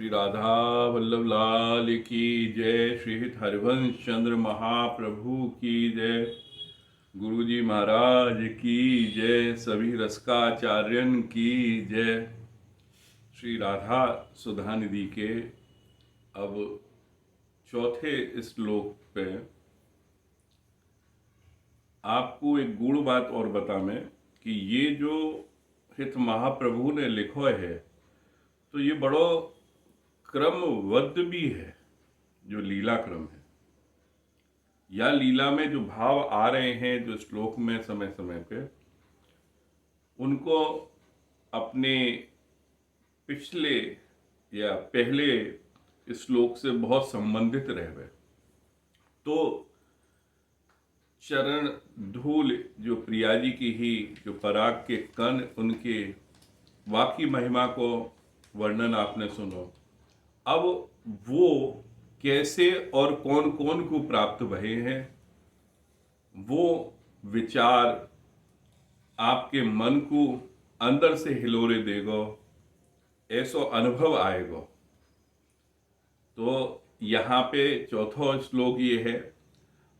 श्री राधा वल्लभ लाल की जय। श्री हित हरिवंश चंद्र महाप्रभु की जय। गुरु जी महाराज की जय। सभी रसकाचार्यन की जय। श्री राधा सुधा निधि के अब चौथे श्लोक पे आपको एक गूढ़ बात और बता मैं कि ये जो हित महाप्रभु ने लिखो है तो ये बड़ो क्रमबद्ध भी है। जो लीला क्रम है या लीला में जो भाव आ रहे हैं जो श्लोक में समय समय पे उनको अपने पिछले या पहले श्लोक से बहुत संबंधित रहे। तो चरण धूल जो प्रिया जी की ही जो पराग के कण उनके वाकी महिमा को वर्णन आपने सुनो। अब वो कैसे और कौन कौन को प्राप्त भये हैं वो विचार आपके मन को अंदर से हिलोरे देगो, ऐसो अनुभव आएगो। तो यहाँ पे चौथा श्लोक ये है,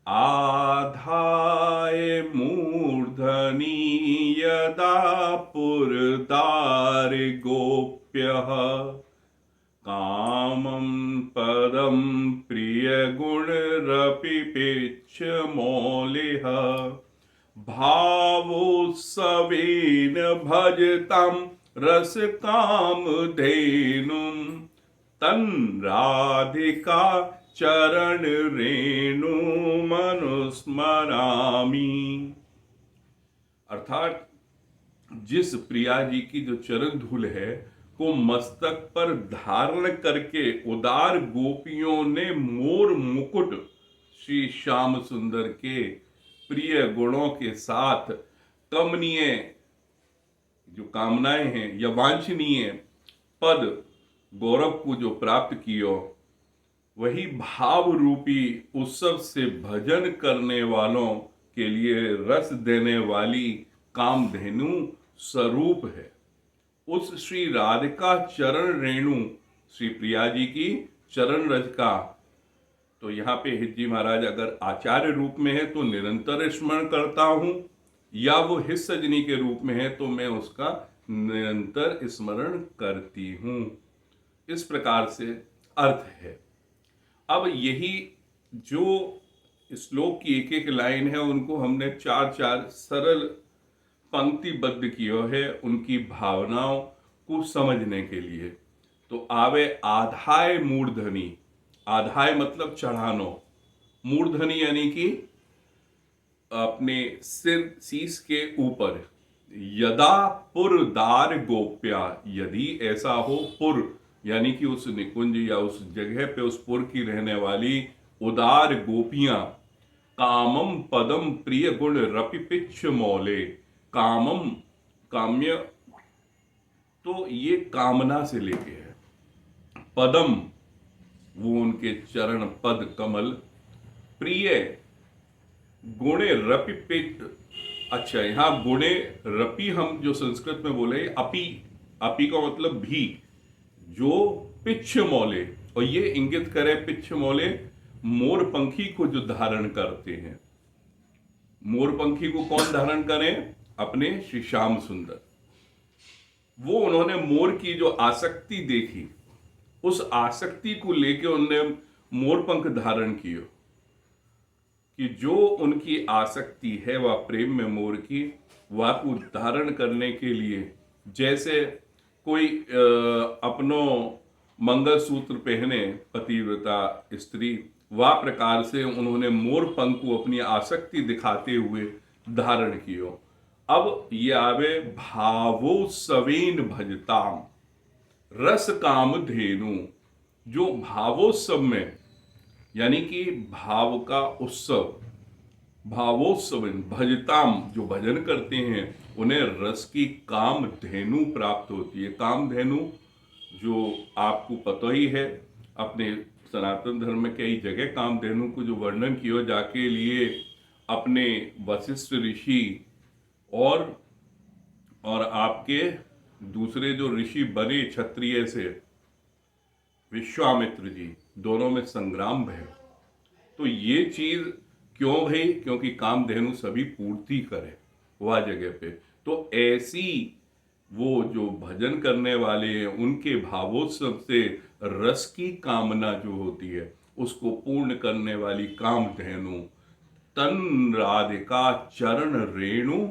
आधाय मूर्धनि यदा पुरदार गोप्यः कामं पदं प्रियगुणरपिपेच्छ मौलिः भावोत्सवेन भजतां रसकामधेनुं तं राधिका चरण रेणु मनुस्मरामि। अर्थात जिस प्रिया जी की जो चरण धूल है को मस्तक पर धारण करके उदार गोपियों ने मोर मुकुट श्री श्याम सुंदर के प्रिय गुणों के साथ कमनीय जो कामनाएं हैं या वांछनीय पद गौरव को जो प्राप्त कियो वही भाव रूपी उत्सव से भजन करने वालों के लिए रस देने वाली कामधेनु स्वरूप है। उस श्री राधिका चरण रेणु श्री प्रिया जी की चरण रज का तो यहाँ पे हित जी महाराज अगर आचार्य रूप में है तो निरंतर स्मरण करता हूं या वो हित सजनी के रूप में है तो मैं उसका निरंतर स्मरण करती हूं। इस प्रकार से अर्थ है। अब यही जो श्लोक की एक एक लाइन है उनको हमने चार चार सरल पंक्तिबद्ध किया है उनकी भावनाओं को समझने के लिए। तो आवे आधाय मूर्धनि, आधाय मतलब चढ़ानो, मूर्धनि यानी कि अपने सिर शीश के ऊपर, यदा पुरदार गोप्या, यदि ऐसा हो पुर यानी कि उस निकुंज या उस जगह पे उस पुर की रहने वाली उदार गोपियां कामम पदम प्रिय गुण रपिपिच्छ मौले, कामम काम्य तो ये कामना से लेके है, पदम वो उनके चरण पद कमल, प्रिय गुणे रपिपित। अच्छा यहां गुणे रपि हम जो संस्कृत में बोले अपि, अपि का मतलब भी, जो पिच्छ मौले, और ये इंगित करे पिच्छ मौले मोर पंखी को जो धारण करते हैं। मोर पंखी को कौन धारण करें? अपने श्री श्याम सुंदर। वो उन्होंने मोर की जो आसक्ति देखी उस आसक्ति को लेके उन्होंने मोर पंख धारण किया कि जो उनकी आसक्ति है वह प्रेम में मोर की वह को धारण करने के लिए जैसे कोई अपनो मंगलसूत्र पहने पतिव्रता स्त्री, वह प्रकार से उन्होंने मोर पंख को अपनी आसक्ति दिखाते हुए धारण कियो। अब ये आवे भावोत्सवेन भजताम रस काम धेनु, जो भावोत्सव में यानी कि भाव का उत्सव, भावोत्सव भजताम जो भजन करते हैं उन्हें रस की काम धेनु प्राप्त होती है। काम धेनु जो आपको पता ही है, अपने सनातन धर्म में कई जगह काम धेनु को जो वर्णन किया जाके लिए अपने वशिष्ठ ऋषि और आपके दूसरे जो ऋषि बने क्षत्रिय से विश्वामित्र जी, दोनों में संग्राम भय। तो ये चीज क्यों भाई? क्योंकि कामधेनु सभी पूर्ति करे वह जगह पे। तो ऐसी वो जो भजन करने वाले हैं उनके भावोत्सव से रस की कामना जो होती है उसको पूर्ण करने वाली कामधेनु तन राधिका चरण रेणु,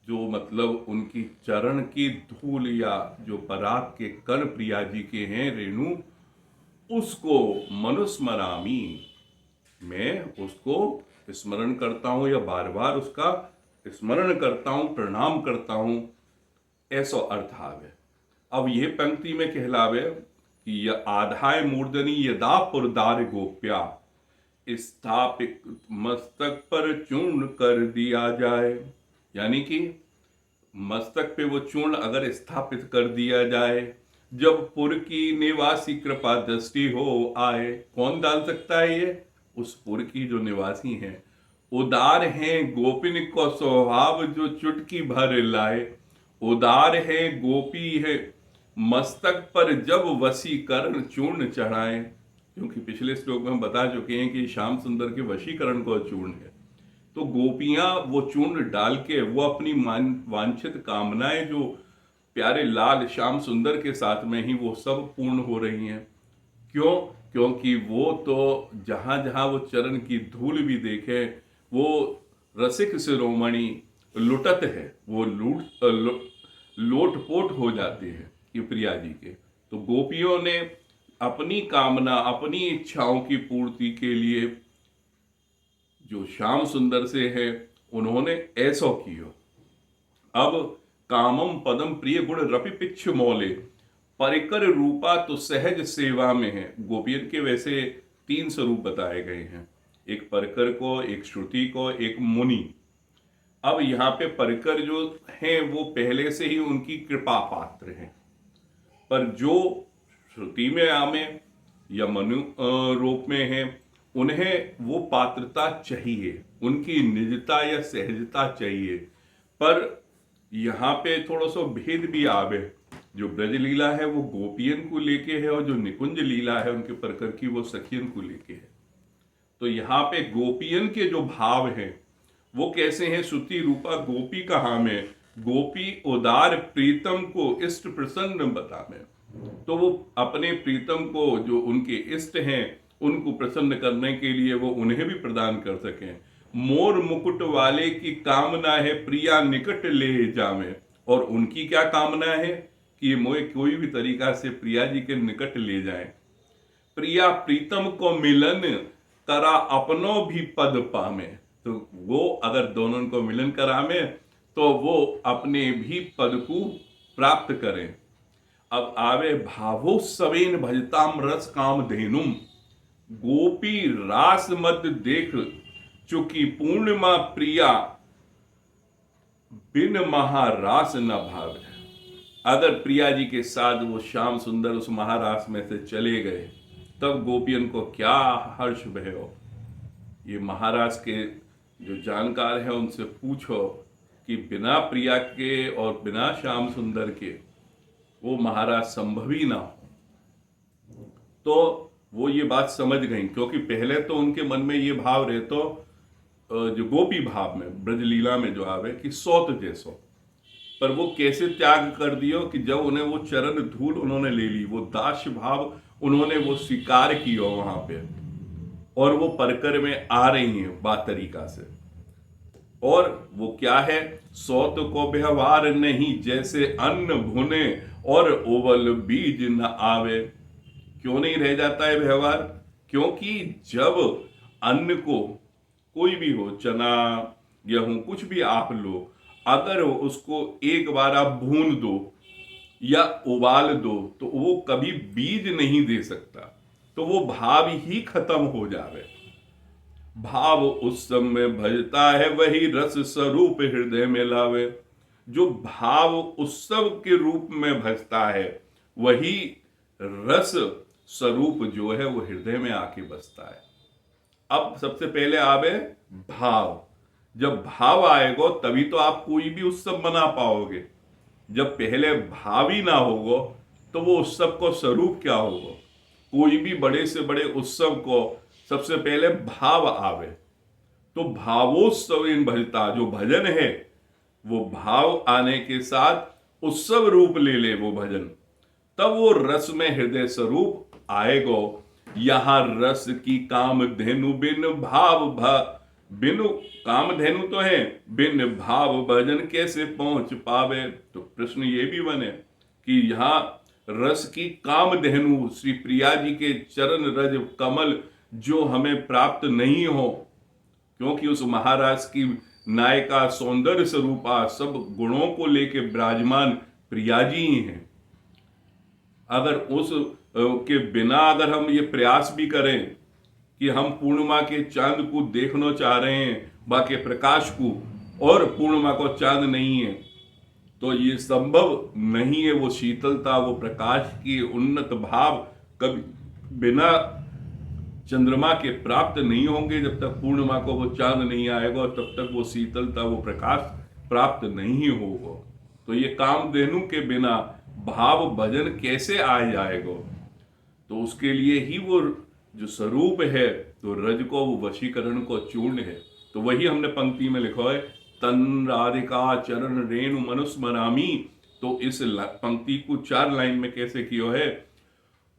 जो मतलब उनकी चरण की धूल या जो पराग के कण प्रिया जी के हैं रेणु, उसको मनुस्मरामी, मैं उसको स्मरण करता हूं या बार बार उसका स्मरण करता हूं, प्रणाम करता हूं, ऐसा अर्थ आवे। अब ये पंक्ति में कहलावे कि यह आधाय मूर्धनी यदा पुरदार गोप्या स्थापित मस्तक पर चूर्ण कर दिया जाए, यानी कि मस्तक पे वो चूर्ण अगर स्थापित कर दिया जाए, जब पुर की निवासी कृपा दृष्टि हो आए। कौन डाल सकता है ये? उस पुर की जो निवासी हैं, उदार हैं गोपिन को स्वभाव जो चुटकी भर लाए। उदार है गोपी है मस्तक पर जब वशीकरण चूर्ण चढ़ाए, क्योंकि पिछले श्लोक में हम बता चुके हैं कि श्याम सुंदर के वशीकरण को चूर्ण है। तो गोपियां वो चूर्ण डाल के वो अपनी वांछित कामनाएं जो प्यारे लाल श्याम सुंदर के साथ में ही वो सब पूर्ण हो रही हैं। क्यों? क्योंकि वो तो जहां जहां वो चरण की धूल भी देखे वो रसिक शिरोमणि लुटत है, वो लोटपोट हो जाते हैं ये प्रिया जी के। तो गोपियों ने अपनी कामना, अपनी इच्छाओं की पूर्ति के लिए जो श्याम सुंदर से है उन्होंने ऐसा किया। अब कामम पदम प्रिय गुण रपि पिच्छ मौले, परिकर रूपा तो सहज सेवा में है। गोपियन के वैसे 3 स्वरूप बताए गए हैं, एक परिकर को, एक श्रुति को, एक मुनि। अब यहाँ पे परिकर जो हैं वो पहले से ही उनकी कृपा पात्र हैं, पर जो श्रुति में आमे या मनु रूप में है उन्हें वो पात्रता चाहिए, उनकी निजता या सहजता चाहिए। पर यहाँ पे थोड़ा सा भेद भी आवे, जो ब्रज लीला है वो गोपियन को लेके है और जो निकुंज लीला है उनके परकर की वो सखियन को लेके है। तो यहाँ पे गोपियन के जो भाव हैं वो कैसे हैं? श्रुति रूपा गोपी कहा में, गोपी उदार प्रीतम को इष्ट प्रसन्न बता में। तो वो अपने प्रीतम को जो उनके इष्ट हैं उनको प्रसन्न करने के लिए वो उन्हें भी प्रदान कर सकें। मोर मुकुट वाले की कामना है प्रिया निकट ले जावे, और उनकी क्या कामना है कि मोए कोई भी तरीका से प्रिया जी के निकट ले जाए। प्रिया प्रीतम को मिलन करा अपनों भी पद पामे, तो वो अगर दोनों को मिलन करावे तो वो अपने भी पद को प्राप्त करें। अब आवे भावोत्सवेन भजताम रस काम धेनुम, गोपी रास मत देख चुकी पूर्णिमा प्रिया बिन महारास न भावे। अगर प्रिया जी के साथ वो श्याम सुंदर उस महारास में से चले गए तब गोपियन को क्या हर्ष भयो। ये महाराज के जो जानकार हैं उनसे पूछो कि बिना प्रिया के और बिना श्याम सुंदर के वो महाराज संभव ही ना हो। तो वो ये बात समझ गई, क्योंकि पहले तो उनके मन में ये भाव रहतो जो गोपी भाव में ब्रज लीला में जो आवे कि सौत जैसो, पर वो कैसे त्याग कर दियो कि जब उन्हें वो चरण धूल उन्होंने ले ली, वो दास्य भाव उन्होंने वो स्वीकार किया वहां पे, और वो परकर में आ रही हैं बात तरीका से। और वो क्या है? सौत को व्यवहार नहीं जैसे अन्न भुने और ओवल बीज न आवे। क्यों नहीं रह जाता है व्यवहार? क्योंकि जब अन्न को कोई भी हो, चना गेहूं कुछ भी आप लो, अगर उसको एक बार आप भून दो या उबाल दो तो वो कभी बीज नहीं दे सकता, तो वो भाव ही खत्म हो जावे। भाव उस समय भजता है वही रस स्वरूप हृदय में लावे। जो भाव उत्सव के रूप में भजता है वही रस स्वरूप जो है वो हृदय में आके बसता है। अब सबसे पहले आवे भाव। जब भाव आएगा तभी तो आप कोई भी उत्सव मना पाओगे। जब पहले भाव ही ना होगा तो वो उत्सव को स्वरूप क्या होगा? कोई भी बड़े से बड़े उत्सव को सबसे पहले भाव आवे, तो भावोत्सवेन भजता, जो भजन है वो भाव आने के साथ उत्सव रूप ले ले वो भजन, तब वो रस में हृदय स्वरूप आएगो। यहां रस की कामधेनु बिन भाव बिनु कामधेनु तो है, बिन भाव भजन कैसे पहुंच पावे। तो प्रश्न ये भी बने कि यहाँ रस की कामधेनु श्री प्रिया जी के चरण रज कमल जो हमें प्राप्त नहीं हो, क्योंकि उस महाराज की नायिका सौंदर्य स्वरूपा सब गुणों को लेके विराजमान प्रिया जी ही हैं। अगर उस के बिना अगर हम ये प्रयास भी करें कि हम पूर्णिमा के चांद को देखना चाह रहे हैं, बाकी प्रकाश को, और पूर्णिमा को चांद नहीं है, तो ये संभव नहीं है। वो शीतलता, वो प्रकाश की उन्नत भाव कभी बिना चंद्रमा के प्राप्त नहीं होंगे। जब तक पूर्णिमा को वो चांद नहीं आएगा तब तक वो शीतलता, वो प्रकाश प्राप्त नहीं होगा। तो ये कामधेनु के बिना भाव भजन कैसे आ जाएगा। तो उसके लिए ही वो जो स्वरूप है, तो रज को वो वशीकरण को चूर्ण है। तो वही हमने पंक्ति में लिखा है, तन राधिका चरण रेणु मनुस्मरामी। तो इस पंक्ति को 4 लाइन में कैसे किया है,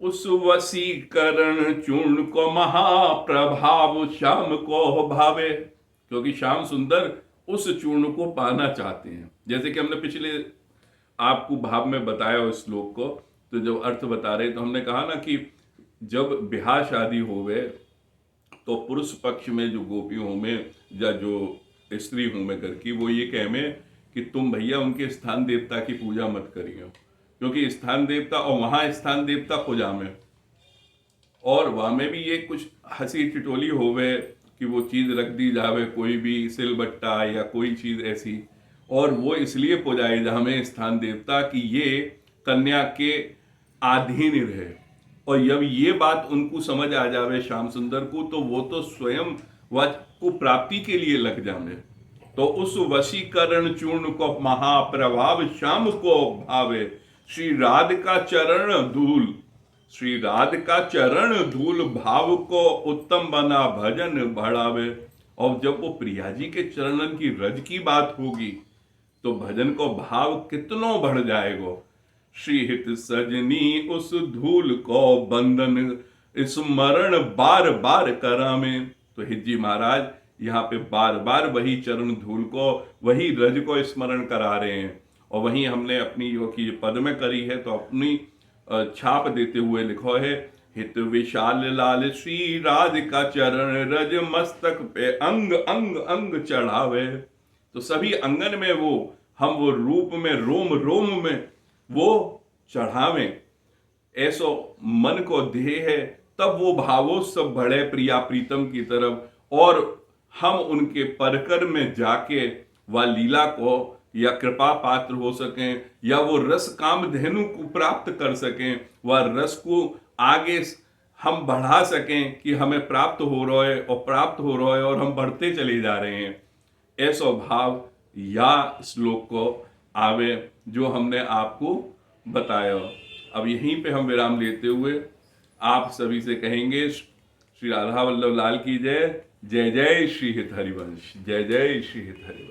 उस वशीकरण चूर्ण को महाप्रभाव श्याम को भावे, क्योंकि श्याम सुंदर उस चूर्ण को पाना चाहते हैं। जैसे कि हमने पिछले आपको भाव में बताया उस श्लोक को, तो जब अर्थ बता रहे तो हमने कहा ना कि जब ब्याह शादी होवे तो पुरुष पक्ष में जो गोपी होमे या जो स्त्री होमे घर की, वो ये कहे में कि तुम भैया उनके स्थान देवता की पूजा मत करिए, क्योंकि स्थान देवता और वहां स्थान देवता पूजा में, और वहां में भी ये कुछ हंसी टिटोली होवे कि वो चीज रख दी जावे, कोई भी सिलबट्टा या कोई चीज ऐसी, और वो इसलिए पूजाए जा हमें स्थान देवता कि ये कन्या के अधीन रहे। और जब ये बात उनको समझ आ जावे श्याम सुंदर को, तो वो तो स्वयं वच को प्राप्ति के लिए लग जावे। तो उस वशीकरण चूर्ण को महाप्रभाव श्याम को भावे, श्री राधिका चरण धूल, श्री राधिका चरण धूल भाव को उत्तम बना भजन बढ़ावे। और जब वो प्रिया जी के चरणन की रज की बात होगी तो भजन को भाव कितनों बढ़ जाएगा। श्री हित सजनी उस धूल को बंधन स्मरण बार बार करामे। तो हित जी महाराज यहाँ पे बार बार वही चरण धूल को, वही रज को स्मरण करा रहे हैं। और वहीं हमने अपनी जो कि पद में करी है, तो अपनी छाप देते हुए लिखो है, हित विशाल लाल श्री राधिका चरण रज मस्तक पे अंग अंग अंग चढ़ावे। तो सभी अंगन में वो हम वो रूप में रोम रोम में वो चढ़ावें, ऐसो मन को ध्येय है। तब वो भावोत्सव बढ़े प्रिया प्रीतम की तरफ, और हम उनके परकर में जाके वह लीला को या कृपा पात्र हो सकें, या वो रस कामधेनु को प्राप्त कर सकें, वह रस को आगे हम बढ़ा सकें कि हमें प्राप्त हो रहा है और प्राप्त हो रहा है और हम बढ़ते चले जा रहे हैं। ऐसा भाव या श्लोक को आवे जो हमने आपको बताया। अब यहीं पे हम विराम लेते हुए आप सभी से कहेंगे, श्री राधा वल्लभ लाल की जय। जय जय श्री हित हरिवंश, जय जय श्री हित हरिवंश।